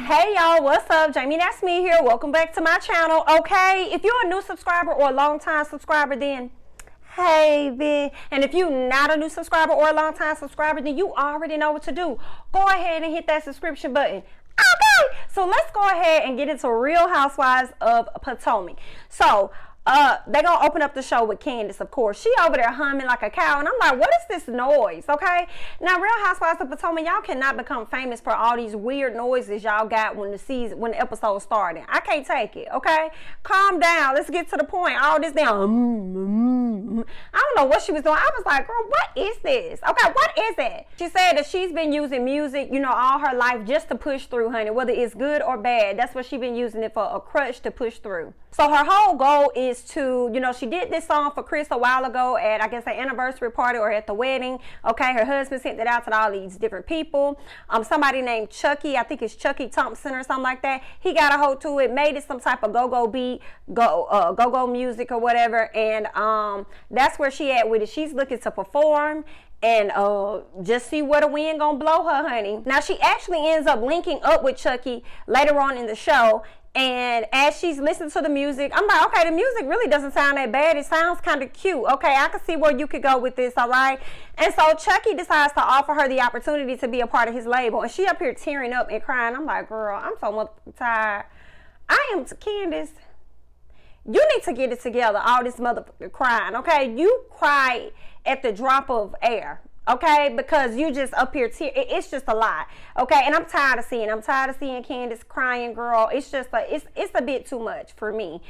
Hey y'all, what's up? Jamie, that's me here. Welcome back to my channel. Okay, if you're a new subscriber or a long time subscriber, then hey, bitch. And if you're not a new subscriber or a long time subscriber, then you already know what to do. Go ahead and hit that subscription button. Okay, so let's go ahead and get into Real Housewives of Potomac. So they're gonna open up the show with Candiace, of course. She over there humming like a cow, and I'm like, what is this noise? Okay, now Real Housewives of Potomac, y'all cannot become famous for all these weird noises y'all got when the episode started. I can't take it. Okay, calm down. Let's get to the point. All this damn I don't know what she was doing. I was like, girl, what is this? Okay, what is it? She said that she's been using music, you know, all her life just to push through, honey, whether it's good or bad. That's what she's been using it for, a crutch to push through. So her whole goal is to, you know, she did this song for Kris a while ago at, I guess, an anniversary party or at the wedding. Okay, her husband sent it out to all these different people. Somebody named Chucky, I think it's Chucky Thompson or something like that. He got a hold to it, made it some type of go-go beat, go-go music or whatever, and that's where she at with it. She's looking to perform and just see where the wind gonna blow her, honey. Now she actually ends up linking up with Chucky later on in the show. And as she's listening to the music, I'm like, okay, the music really doesn't sound that bad. It sounds kind of cute. Okay, I can see where you could go with this, all right? And so Chucky decides to offer her the opportunity to be a part of his label. And she up here tearing up and crying. I'm like, girl, I'm so much tired. I am Candiace. You need to get it together, all this motherfucker crying, okay? You cry at the drop of air. Okay, because you just up here, it's just a lot. Okay, and I'm tired of seeing Candiace crying, girl. It's just it's a bit too much for me.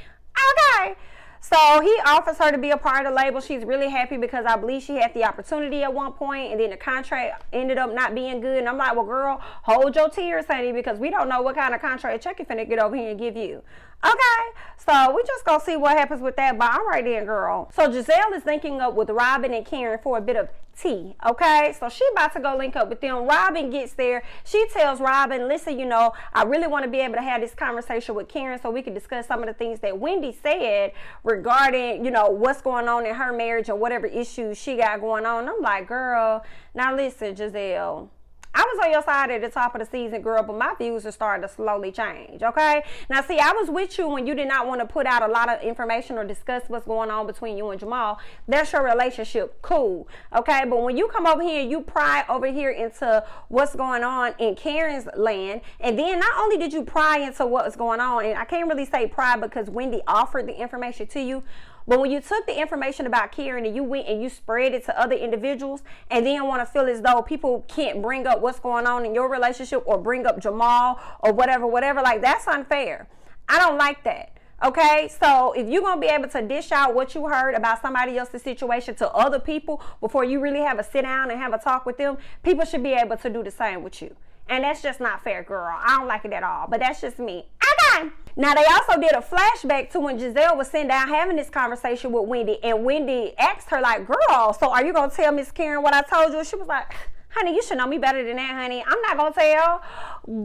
Okay, so he offers her to be a part of the label. She's really happy because I believe she had the opportunity at one point, and then the contract ended up not being good. And I'm like, well, girl, hold your tears, honey, because we don't know what kind of contract Chucky finna get over here and give you. Okay, so we just gonna see what happens with that, but all right then, girl. So Gizelle is linking up with Robyn and Karen for a bit of tea, okay? So she about to go link up with them. Robyn gets there. She tells Robyn, listen, you know, I really want to be able to have this conversation with Karen so we can discuss some of the things that Wendy said regarding, you know, what's going on in her marriage or whatever issues she got going on. I'm like, girl, now listen, Gizelle, I was on your side at the top of the season, girl, but my views are starting to slowly change, okay? Now, see, I was with you when you did not want to put out a lot of information or discuss what's going on between you and Jamal. That's your relationship. Cool, okay? But when you come over here and you pry over here into what's going on in Karen's land, and then not only did you pry into what's going on, and I can't really say pry because Wendy offered the information to you, but when you took the information about Karen and you went and you spread it to other individuals and then want to feel as though people can't bring up what's going on in your relationship or bring up Jamal or whatever, like that's unfair. I don't like that. Okay, so if you're going to be able to dish out what you heard about somebody else's situation to other people before you really have a sit down and have a talk with them, people should be able to do the same with you. And that's just not fair, girl. I don't like it at all, but that's just me. Okay. Now, they also did a flashback to when Gizelle was sitting down having this conversation with Wendy, and Wendy asked her, like, girl, so are you going to tell Miss Karen what I told you? And she was like, honey, you should know me better than that, honey. I'm not going to tell,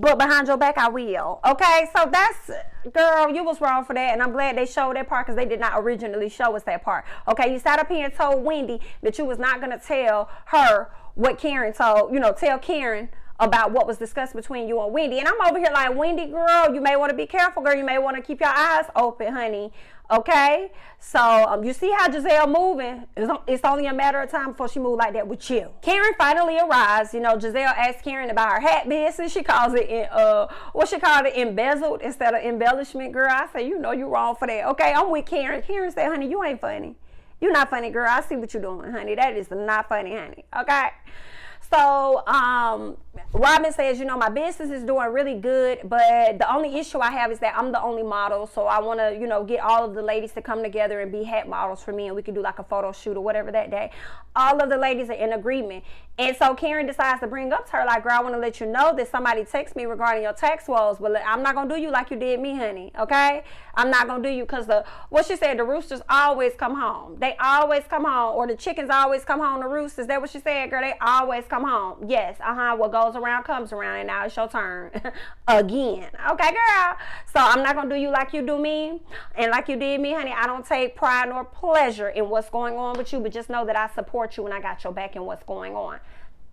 but behind your back, I will. Okay, so that's, girl, you was wrong for that, and I'm glad they showed that part because they did not originally show us that part. Okay, you sat up here and told Wendy that you was not going to tell her what Karen told, you know, tell Karen about what was discussed between you and Wendy. And I'm over here like, Wendy, girl, you may want to be careful, girl. You may want to keep your eyes open, honey. Okay? So, you see how Gizelle moving? It's only a matter of time before she move like that with you. Karen finally arrives. You know, Gizelle asked Karen about her hat business. She calls it, what she called it, embezzled instead of embellishment, girl. I say, you know you wrong for that. Okay, I'm with Karen. Karen said, honey, you ain't funny. You're not funny, girl. I see what you're doing, honey. That is not funny, honey. Okay? So, Robyn says, you know, my business is doing really good, but the only issue I have is that I'm the only model. So I want to, you know, get all of the ladies to come together and be hat models for me, and we can do like a photo shoot or whatever that day. All of the ladies are in agreement. And so Karen decides to bring up to her, like, girl, I want to let you know that somebody texted me regarding your tax woes, but I'm not going to do you like you did me, honey, okay? I'm not going to do you because what she said, the roosters always come home. They always come home, or the chickens always come home to roost. Is that what she said, girl? They always come home. Yes, what goes around comes around, and now it's your turn again. Okay, girl? So I'm not going to do you like you do me, and like you did me, honey. I don't take pride nor pleasure in what's going on with you, but just know that I support you and I got your back in what's going on.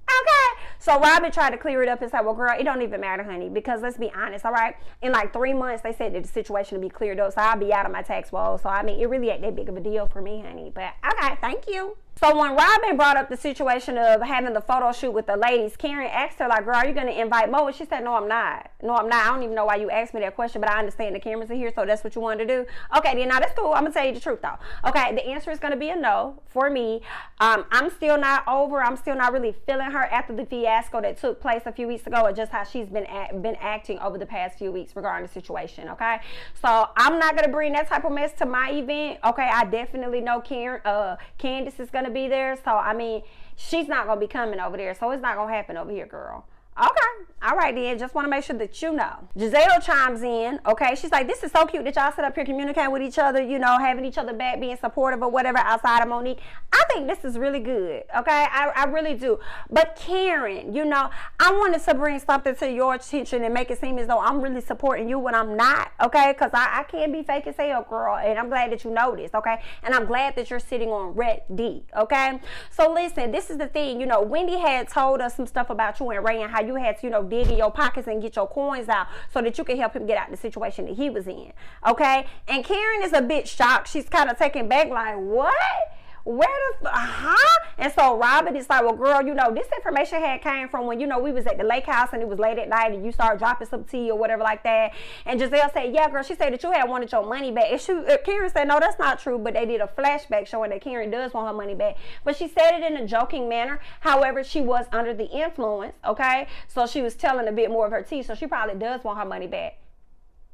Okay, So Robyn tried to clear it up and said, well, girl, it don't even matter, honey, because let's be honest, all right? In like 3 months, they said that the situation would be cleared up, so I'll be out of my tax woe. So, I mean, it really ain't that big of a deal for me, honey. But, okay, thank you. So when Robyn brought up the situation of having the photo shoot with the ladies, Karen asked her, like, girl, are you going to invite Mo? And she said, no, I'm not. No, I'm not. I don't even know why you asked me that question, but I understand the cameras are here, so that's what you wanted to do. Okay, then now that's cool. I'm going to tell you the truth, though. Okay, the answer is going to be a no for me. I'm still not over. I'm still not really feeling her after the fiasco that took place a few weeks ago, or just how she's been acting over the past few weeks regarding the situation, okay? So I'm not going to bring that type of mess to my event, okay? I definitely know Candiace is going to be there, so I mean, she's not gonna be coming over there, so it's not gonna happen over here, girl. Okay, all right then, just want to make sure that you know. Gizelle chimes in, okay? She's like, this is so cute that y'all sit up here communicating with each other, you know, having each other back, being supportive or whatever outside of Monique. I think this is really good, okay? I really do. But Karen, you know, I wanted to bring something to your attention and make it seem as though I'm really supporting you when I'm not, okay? Because I can't be fake as hell, girl, and I'm glad that you know this, okay? And I'm glad that you're sitting on ready, okay? So listen, this is the thing, you know, Wendy had told us some stuff about you and Ray and how you had to, you know, dig in your pockets and get your coins out so that you can help him get out the situation that he was in, okay? And Karen is a bit shocked. She's kind of taken back, like, what? Where the, And so Robyn is like, well, girl, you know, this information had came from when, you know, we was at the lake house and it was late at night and you started dropping some tea or whatever like that. And Gizelle said, yeah, girl, she said that you had wanted your money back. And Karen said, no, that's not true. But they did a flashback showing that Karen does want her money back. But she said it in a joking manner. However, she was under the influence, okay? So she was telling a bit more of her tea. So she probably does want her money back.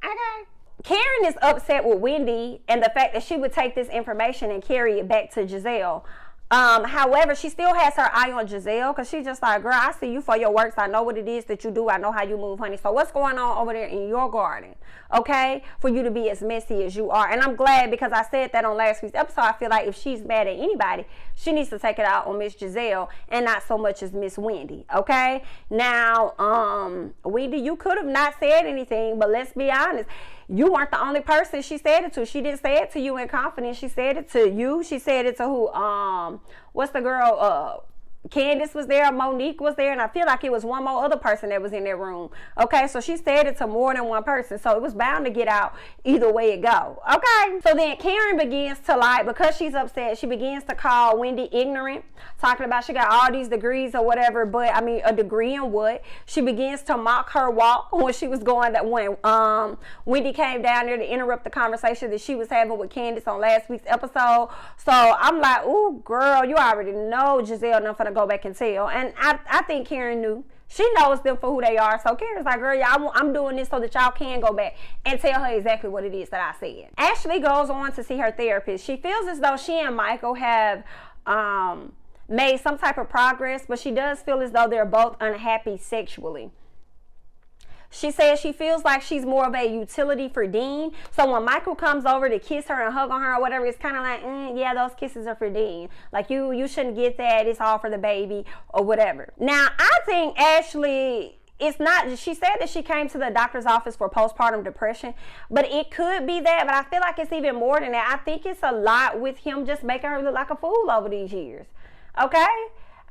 Okay. Karen is upset with Wendy and the fact that she would take this information and carry it back to Gizelle. However, she still has her eye on Gizelle because she's just like, girl, I see you for your works. I know what it is that you do. I know how you move, honey. So what's going on over there in your garden, okay, for you to be as messy as you are? And I'm glad because I said that on last week's episode. I feel like if she's mad at anybody, she needs to take it out on Miss Gizelle and not so much as Miss Wendy, okay? Now, Wendy, you could have not said anything, but let's be honest. You weren't the only person she said it to. She didn't say it to you in confidence. She said it to you. She said it to who? What's the girl? Candiace was there, Monique was there, and I feel like it was one more other person that was in that room. Okay, so she said it to more than one person, so it was bound to get out either way it go. Okay, so then Karen begins to, like, because she's upset, she begins to call Wendy ignorant, talking about she got all these degrees or whatever, but I mean, a degree in what? She begins to mock her walk when she was going, that when Wendy came down there to interrupt the conversation that she was having with Candiace on last week's episode. So I'm like, ooh, girl, you already know Gizelle enough for the go back and tell. And I think Karen knew. She knows them for who they are. So Karen's like, girl, y'all, I'm doing this so that y'all can go back and tell her exactly what it is that I said. Ashley goes on to see her therapist. She feels as though she and Michael have made some type of progress, but she does feel as though they're both unhappy sexually. She says she feels like she's more of a utility for Dean. So when Michael comes over to kiss her and hug on her or whatever, it's kind of like, yeah, those kisses are for Dean. Like, you shouldn't get that. It's all for the baby or whatever. Now, I think Ashley, it's not, she said that she came to the doctor's office for postpartum depression, but it could be that, but I feel like it's even more than that. I think it's a lot with him just making her look like a fool over these years. Okay?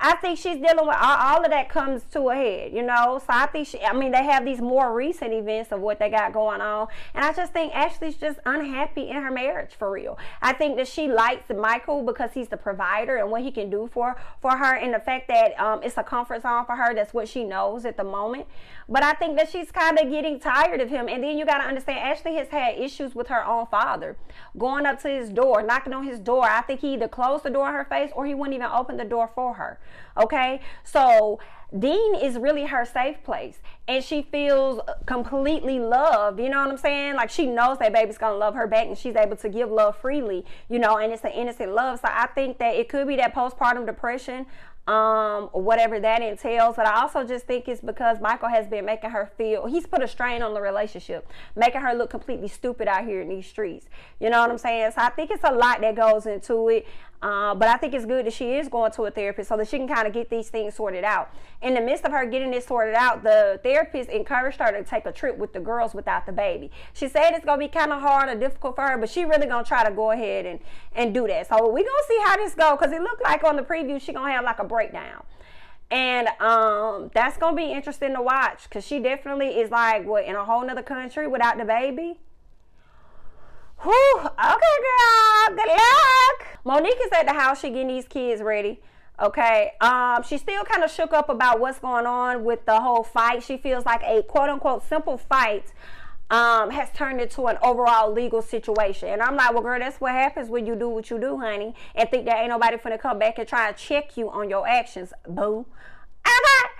I think she's dealing with all of that comes to a head, you know. So I think they have these more recent events of what they got going on. And I just think Ashley's just unhappy in her marriage for real. I think that she likes Michael because he's the provider and what he can do for her. And the fact that it's a comfort zone for her, that's what she knows at the moment. But I think that she's kind of getting tired of him. And then you got to understand, Ashley has had issues with her own father. Going up to his door, knocking on his door. I think he either closed the door in her face or he wouldn't even open the door for her. Okay, so Dean is really her safe place, and she feels completely loved. You know what I'm saying? Like, she knows that baby's gonna love her back, and she's able to give love freely, you know, and it's an innocent love. So I think that it could be that postpartum depression, or whatever that entails. But I also just think it's because Michael has been making her feel, he's put a strain on the relationship, making her look completely stupid out here in these streets. You know what I'm saying? So I think it's a lot that goes into it. But I think it's good that she is going to a therapist so that she can kind of get these things sorted out. In the midst of her getting this sorted out, the therapist encouraged her to take a trip with the girls without the baby. She said it's going to be kind of hard or difficult for her, but she really going to try to go ahead and do that. So we're going to see how this goes, because it looked like on the preview she going to have like a breakdown. And that's gonna be interesting to watch, because she definitely is like, what, in a whole nother country without the baby. Whew, okay, girl, good luck. Monique is at the house. She getting these kids ready. Okay, she's still kind of shook up about what's going on with the whole fight. She feels like a quote-unquote simple fight has turned into an overall legal situation. And I'm like, well, girl, that's what happens when you do what you do, honey, and think that ain't nobody finna come back and try to check you on your actions, boo. Okay.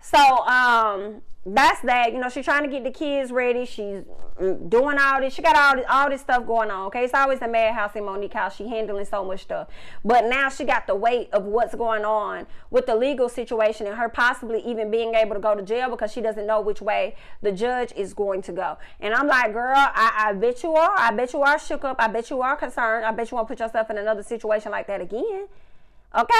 So, that's that. You know, she's trying to get the kids ready. She's doing all this. She got all this stuff going on. Okay, it's always a madhouse in Monique house. She handling so much stuff, but now she got the weight of what's going on with the legal situation and her possibly even being able to go to jail because she doesn't know which way the judge is going to go. And I'm like, girl, I bet you are. I bet you are shook up. I bet you are concerned. I bet you won't put yourself in another situation like that again. Okay,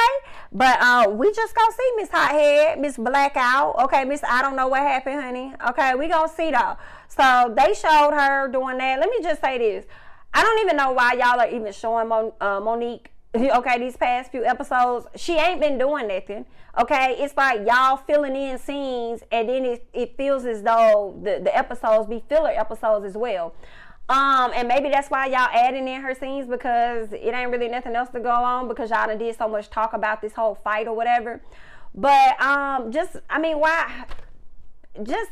but we just gonna see Miss Hothead, Miss Blackout. Okay, Miss I don't know what happened, honey. Okay, we gonna see though. So they showed her doing that. Let me just say this: I don't even know why y'all are even showing Monique. Okay, these past few episodes, she ain't been doing nothing. Okay, it's like y'all filling in scenes, and then it feels as though the episodes be filler episodes as well. And maybe that's why y'all adding in her scenes, because it ain't really nothing else to go on, because y'all done did so much talk about this whole fight or whatever. But why just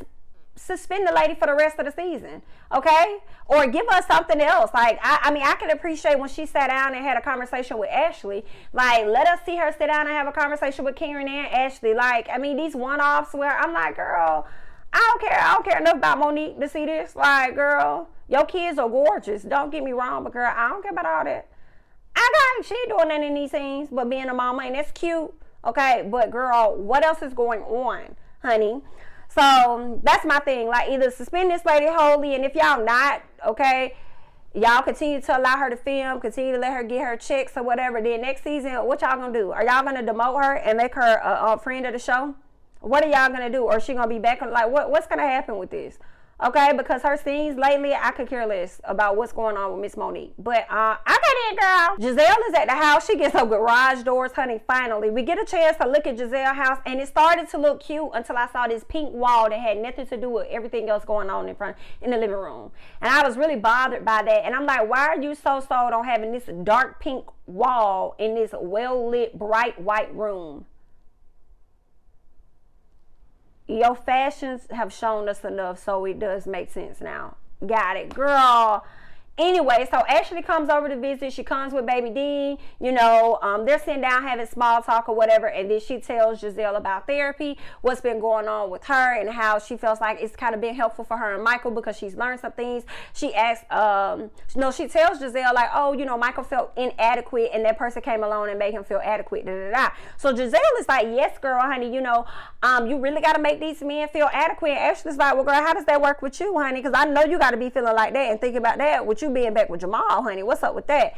suspend the lady for the rest of the season, okay? Or give us something else. Like I can appreciate when she sat down and had a conversation with Ashley. Like, let us see her sit down and have a conversation with Karen and Ashley. Like, I mean, these one-offs where I'm like, girl, I don't care enough about Monique to see this. Like, girl, your kids are gorgeous. Don't get me wrong, but girl, I don't care about all that. She ain't doing nothing in these scenes but being a mama, and that's cute. Okay, but girl, what else is going on, honey? So that's my thing. Like, either suspend this lady wholly, and if y'all not, okay, y'all continue to allow her to film, continue to let her get her checks or whatever. Then next season, what y'all gonna do? Are y'all gonna demote her and make her a friend of the show? What are y'all gonna do? Or is she gonna be back on? Like, what's gonna happen with this? Okay, because her scenes lately, I could care less about what's going on with Miss Monique. But I got it, girl. Gizelle is at the house. She gets her garage doors, honey. Finally, we get a chance to look at Gizelle's house, and it started to look cute until I saw this pink wall that had nothing to do with everything else going on in the living room. And I was really bothered by that. And I'm like, why are you so sold on having this dark pink wall in this well-lit, bright white room? Your fashions have shown us enough, so it does make sense now. Got it, girl. Anyway, so Ashley comes over to visit. She comes with baby D. You know, they're sitting down having small talk or whatever, and then she tells Gizelle about therapy, what's been going on with her, and how she feels like it's kind of been helpful for her and Michael because she's learned some things. She asks, she tells Gizelle, like, oh, you know, Michael felt inadequate, and that person came along and made him feel adequate. So Gizelle is like, yes, girl, honey, you know, you really got to make these men feel adequate. And Ashley's like, well, girl, how does that work with you, honey? Because I know you got to be feeling like that and thinking about that with you being back with Jamal, honey. What's up with that?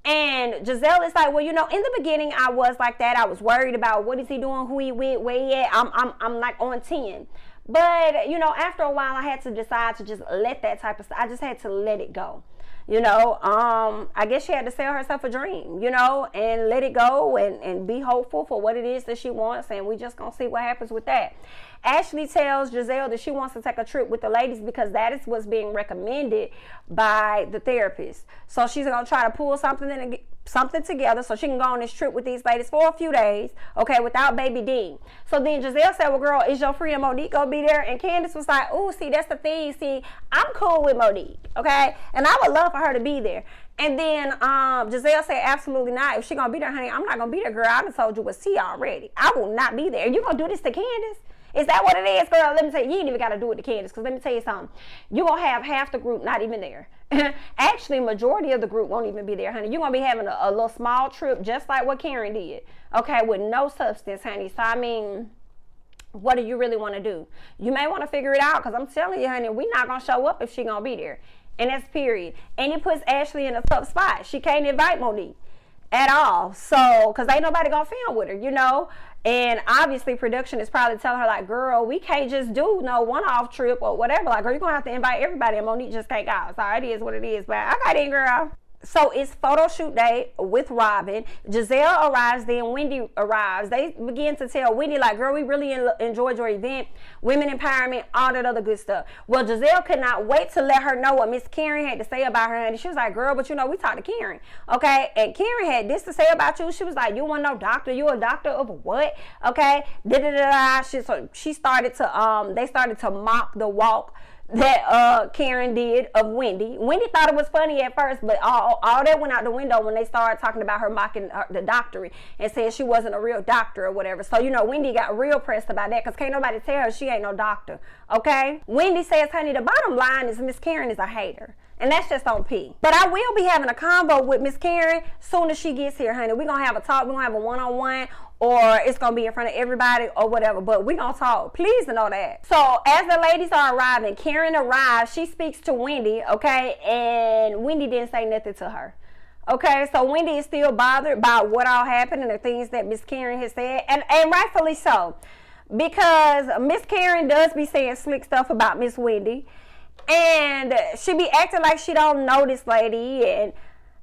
And Gizelle is like, well, you know, in the beginning I was like that. I was worried about what is he doing, who he with, where he at. I'm like on 10. But, you know, after a while I had to decide to just let that type of stuff. I just had to let it go. You know, I guess she had to sell herself a dream, you know, and let it go and be hopeful for what it is that she wants. And we just gonna see what happens with that. Ashley tells Gizelle that she wants to take a trip with the ladies because that is what's being recommended by the therapist. So she's going to try to pull something together so she can go on this trip with these ladies for a few days, okay, without baby D. So then Gizelle said, well, girl, is your friend Monique going to be there? And Candiace was like, oh, see, that's the thing. See, I'm cool with Monique, okay? And I would love for her to be there. And then Gizelle said, absolutely not. If she going to be there, honey, I'm not going to be there, girl. I done told you what's tea already. I will not be there. You going to do this to Candiace? Is that what it is, girl? Let me tell you, you ain't even got to do it to Candiace, because let me tell you something. You're going to have half the group not even there. Actually, majority of the group won't even be there, honey. You're going to be having a little small trip, just like what Karen did, okay, with no substance, honey. So, I mean, what do you really want to do? You may want to figure it out, because I'm telling you, honey, we're not going to show up if she going to be there. And that's period. And it puts Ashley in a tough spot. She can't invite Monique at all. So, because ain't nobody going to film with her, you know. And obviously production is probably telling her, like, girl, we can't just do no one-off trip or whatever. Like, girl, you're going to have to invite everybody, and Monique just can't go. So it is what it is. But I got in, girl. So it's photo shoot day with Robyn. Gizelle arrives, then Wendy arrives. They begin to tell Wendy, like, girl, we really enjoyed your event, women empowerment, all that other good stuff. Well, Gizelle could not wait to let her know what Miss Karen had to say about her. And she was like, girl, but you know, we talked to Karen, okay? And Karen had this to say about you. She was like, you want no doctor? You a doctor of what? Okay? So she started to, they started to mock the walk that Karen did of Wendy. Wendy thought it was funny at first, but all that went out the window when they started talking about her mocking the doctorate and saying she wasn't a real doctor or whatever. So, you know, Wendy got real pressed about that because can't nobody tell her she ain't no doctor, okay? Wendy says, honey, the bottom line is Miss Karen is a hater. And that's just on P. But I will be having a convo with Miss Karen soon as she gets here, honey. We're going to have a talk. We're going to have a one-on-one, or it's going to be in front of everybody or whatever. But we're going to talk. Please know that. So as the ladies are arriving, Karen arrives. She speaks to Wendy, okay? And Wendy didn't say nothing to her. Okay, so Wendy is still bothered by what all happened and the things that Miss Karen has said. And rightfully so. Because Miss Karen does be saying slick stuff about Miss Wendy. And she be acting like she don't know this lady, and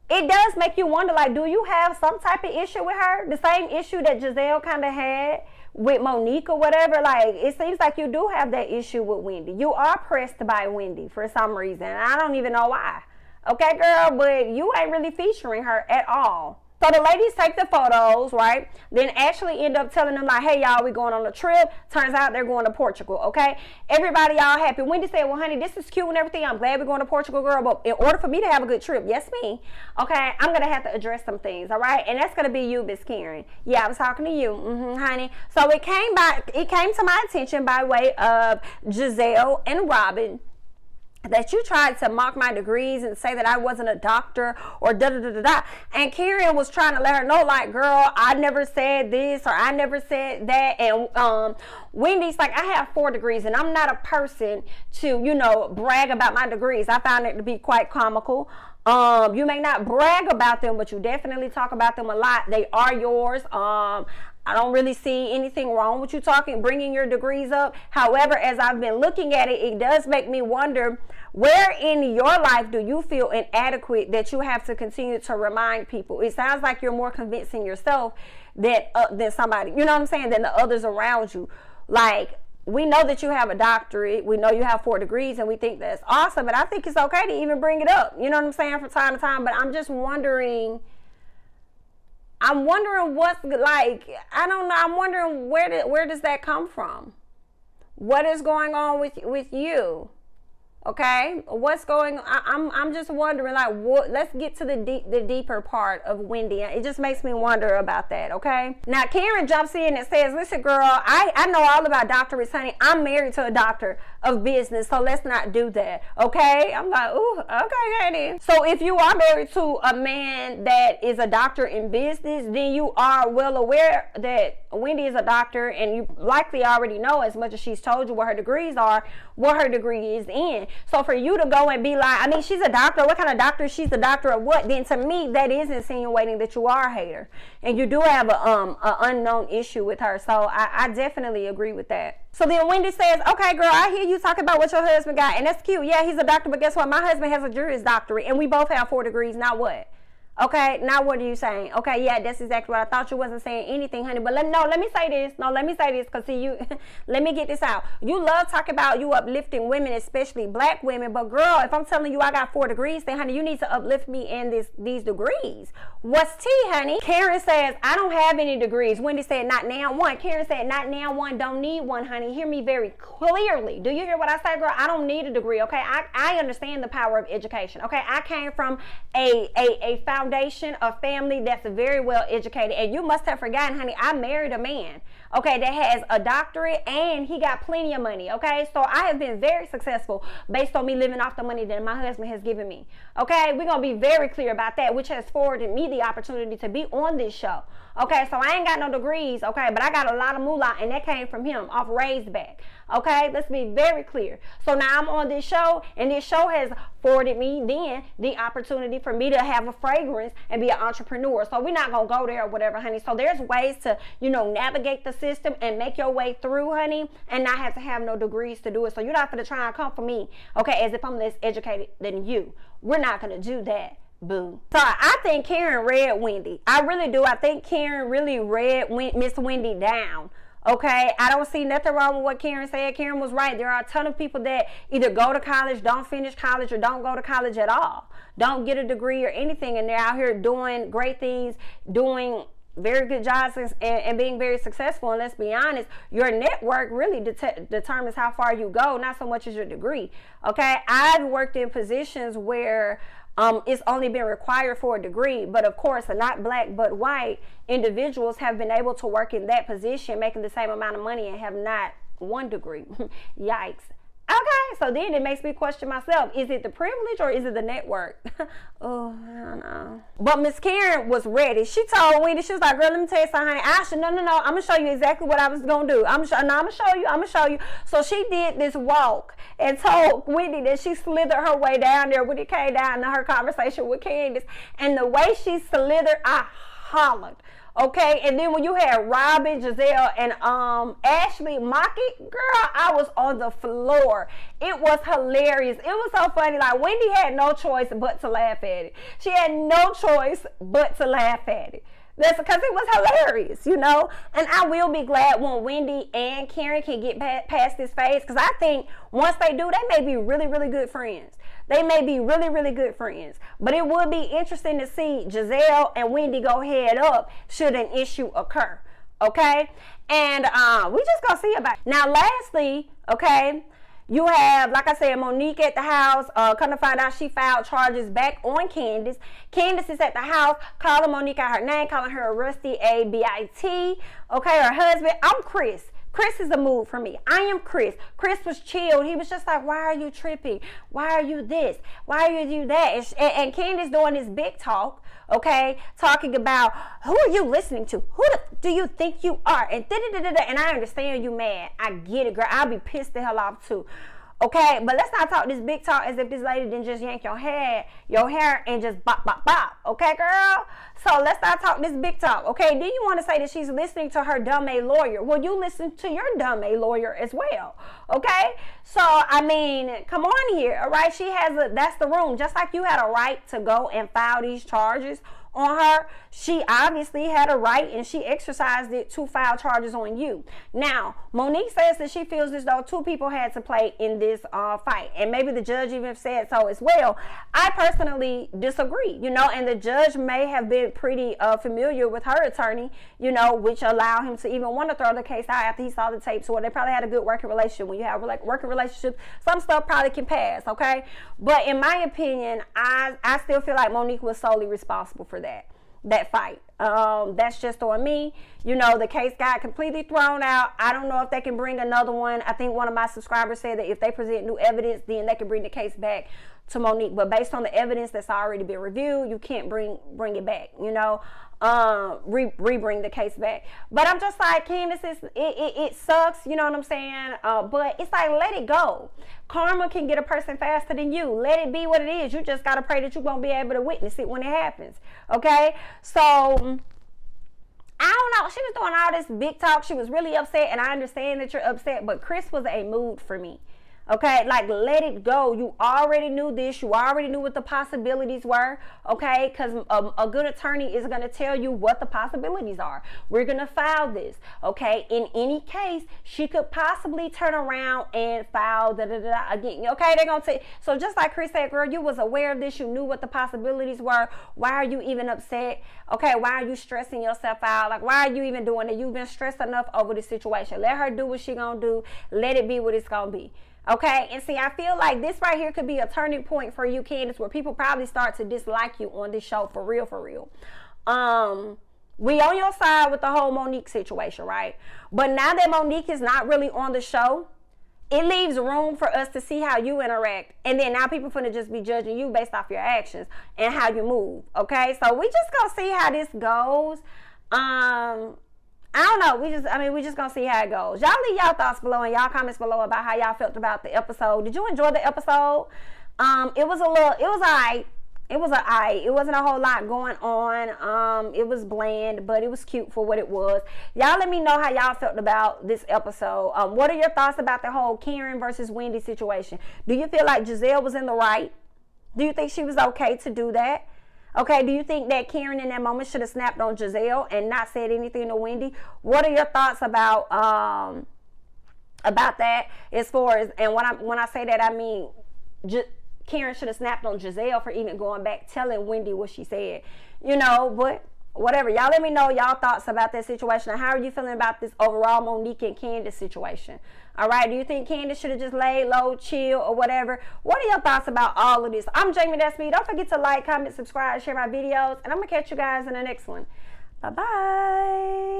it does make you wonder, like, do you have some type of issue with her? The same issue that Gizelle kind of had with Monique or whatever. Like, it seems like you do have that issue with Wendy. You are pressed by Wendy for some reason. I don't even know why. Okay, girl, but you ain't really featuring her at all. So the ladies take the photos, right? Then actually end up telling them, like, hey, y'all, we going on a trip. Turns out they're going to Portugal, okay? Everybody all happy. Wendy said, well, honey, this is cute and everything. I'm glad we're going to Portugal, girl. But in order for me to have a good trip, yes, me, okay, I'm going to have to address some things, all right? And that's going to be you, Miss Karen. Yeah, I was talking to you, honey. So it came to my attention by way of Gizelle and Robyn that you tried to mock my degrees and say that I wasn't a doctor or da-da-da-da-da. And Karen was trying to let her know, like, girl, I never said this or I never said that. And Wendy's like, I have 4 degrees and I'm not a person to, you know, brag about my degrees. I found it to be quite comical. You may not brag about them, but you definitely talk about them a lot. They are yours. I don't really see anything wrong with you bringing your degrees up. However, as I've been looking at it, it does make me wonder, where in your life do you feel inadequate that you have to continue to remind people? It sounds like you're more convincing yourself than somebody, you know what I'm saying, than the others around you. Like, we know that you have a doctorate. We know you have 4 degrees, and we think that's awesome. And I think it's okay to even bring it up, you know what I'm saying, from time to time. But I'm just wondering... what's, like, I don't know. I'm wondering where does that come from? What is going on with you? Okay, what's going on? I'm just wondering, like, what? Let's get to the deeper part of Wendy. It just makes me wonder about that. Okay, now Karen jumps in and says, listen, girl, I know all about doctorates, honey. I'm married to a doctor of business, so let's not do that. Okay, I'm like, ooh, okay, honey. So if you are married to a man that is a doctor in business, then you are well aware that Wendy is a doctor, and you likely already know, as much as she's told you what her degrees are, what her degree is in. So for you to go and be like, I mean, she's a doctor. What kind of doctor? She's the doctor of what? Then to me, that is insinuating that you are a hater, and you do have a unknown issue with her. So I definitely agree with that. So then Wendy says, okay, girl, I hear you talking about what your husband got, and that's cute. Yeah, he's a doctor, but guess what? My husband has a Juris Doctorate, and we both have 4 degrees. Now what? Okay, now what are you saying? Okay, yeah, that's exactly what I thought. You wasn't saying anything, honey. But let me say this. No, let me say this, because see, you, let me get this out. You love talking about you uplifting women, especially black women. But girl, if I'm telling you I got 4 degrees, then honey, you need to uplift me in these degrees. What's tea, honey? Karen says, I don't have any degrees. Wendy said, not now one. Karen said, not now one. Don't need one, honey. Hear me very clearly. Do you hear what I say, girl? I don't need a degree, okay? I understand the power of education, okay? I came from a foundation of family that's very well educated, and you must have forgotten, honey, I married a man, okay, that has a doctorate, and he got plenty of money, okay? So I have been very successful based on me living off the money that my husband has given me, okay? We're gonna be very clear about that, which has afforded me the opportunity to be on this show, okay? So I ain't got no degrees, okay, but I got a lot of moolah, and that came from him off Raised Back. Okay, let's be very clear. So now I'm on this show, and this show has afforded me then the opportunity for me to have a fragrance and be an entrepreneur. So we're not gonna go there or whatever, honey. So there's ways to, you know, navigate the system and make your way through, honey, and not have to have no degrees to do it. So you're not gonna try and come for me, okay, as if I'm less educated than you. We're not gonna do that. Boo. So I think Karen read Wendy. I really do. I think Karen really read Miss Wendy down. Okay, I don't see nothing wrong with what Karen said. Karen was right. There are a ton of people that either go to college, don't finish college, or don't go to college at all. Don't get a degree or anything, and they're out here doing great things, doing very good jobs, and being very successful. And let's be honest, your network really determines how far you go, not so much as your degree. Okay, I've worked in positions where it's only been required for a degree, but of course, not black but white individuals have been able to work in that position, making the same amount of money and have not one degree. Yikes. Okay, so then it makes me question myself, is it the privilege or is it the network? Oh, I don't know. But Miss Karen was ready. She told Wendy, she was like, girl, let me tell you something, honey. No, I'm going to show you exactly what I was going to do. I'm going to show you. So she did this walk and told Wendy that she slithered her way down there when it came down to her conversation with Candiace. And the way she slithered, I hollered. Okay, and then when you had Robyn, Gizelle, and Ashley mock it, girl, I was on the floor. It was hilarious. It was so funny. Like, Wendy had no choice but to laugh at it. She had no choice but to laugh at it. That's because it was hilarious, you know? And I will be glad when Wendy and Karen can get past this phase, because I think once they do, they may be really, really good friends. They may be really, really good friends. But it would be interesting to see Gizelle and Wendy go head up should an issue occur. Okay? And we just gonna see about it. Now, lastly, okay, you have, like I said, Monique at the house. Come to find out she filed charges back on Candiace. Candiace is at the house calling Monique out her name, calling her a rusty A-B-I-T. Okay, her husband. I'm Kris. Kris is a mood for me. I am Kris. Kris was chilled. He was just like, why are you tripping? Why are you this? Why are you that? And Candiace doing this big talk, okay, talking about, who are you listening to? Who do you think you are? And and I understand you mad. I get it, girl. I'll be pissed the hell off too. Okay, but let's not talk this big talk as if this lady didn't just yank your hair and just bop, bop, bop. Okay, girl? So let's not talk this big talk. Okay, then you want to say that she's listening to her dumb A lawyer. Well, you listen to your dumb A lawyer as well. Okay? So, I mean, come on here. All right? That's the room. Just like you had a right to go and file these charges on her, she obviously had a right and she exercised it to file charges on you. Now, Monique says that she feels as though two people had to play in this fight, and maybe the judge even said so as well. I personally disagree, you know, and the judge may have been pretty familiar with her attorney, you know, which allowed him to even want to throw the case out after he saw the tape. So they probably had a good working relationship. When you have like working relationships, some stuff probably can pass, okay? But in my opinion, I still feel like Monique was solely responsible for that fight. That's just on me. You know, the case got completely thrown out. I don't know if they can bring another one. I think one of my subscribers said that if they present new evidence, then they can bring the case back to Monique. But based on the evidence that's already been reviewed, you can't bring it back, you know, re-bring the case back. But I'm just like, Candiace, it sucks, you know what I'm saying? But it's like, let it go. Karma can get a person faster than you. Let it be what it is. You just got to pray that you won't be able to witness it when it happens. Okay? So, I don't know. She was doing all this big talk. She was really upset, and I understand that you're upset, but Kris was a mood for me. Okay, like, let it go. You already knew this. You already knew what the possibilities were. Okay, because a good attorney is going to tell you what the possibilities are. We're going to file this. Okay, in any case, she could possibly turn around and file again. Okay, they're going to say, so just like Kris said, girl, you was aware of this. You knew what the possibilities were. Why are you even upset? Okay, why are you stressing yourself out? Like, why are you even doing it? You've been stressed enough over the situation. Let her do what she going to do. Let it be what it's going to be. Okay, and see, I feel like this right here could be a turning point for you, Candiace, where people probably start to dislike you on this show for real, for real. We on your side with the whole Monique situation, right? But now that Monique is not really on the show, it leaves room for us to see how you interact. And then now people finna just be judging you based off your actions and how you move, okay? So we just gonna see how this goes. I don't know. We just gonna see how it goes. Y'all leave y'all thoughts below and y'all comments below about how y'all felt about the episode. Did you enjoy the episode? It was alright. It wasn't a whole lot going on. It was bland, but it was cute for what it was. Y'all let me know how y'all felt about this episode. What are your thoughts about the whole Karen versus Wendy situation? Do you feel like Gizelle was in the right? Do you think she was okay to do that? Okay, do you think that Karen in that moment should have snapped on Gizelle and not said anything to Wendy? What are your thoughts about that? As far as, and when I say that, I mean Karen should have snapped on Gizelle for even going back telling Wendy what she said. You know, but whatever. Y'all let me know y'all thoughts about that situation. And how are you feeling about this overall Monique and Candiace situation? All right. Do you think Candiace should have just laid low, chill, or whatever? What are your thoughts about all of this? I'm Jamie. That's me. Don't forget to like, comment, subscribe, share my videos. And I'm going to catch you guys in the next one. Bye-bye.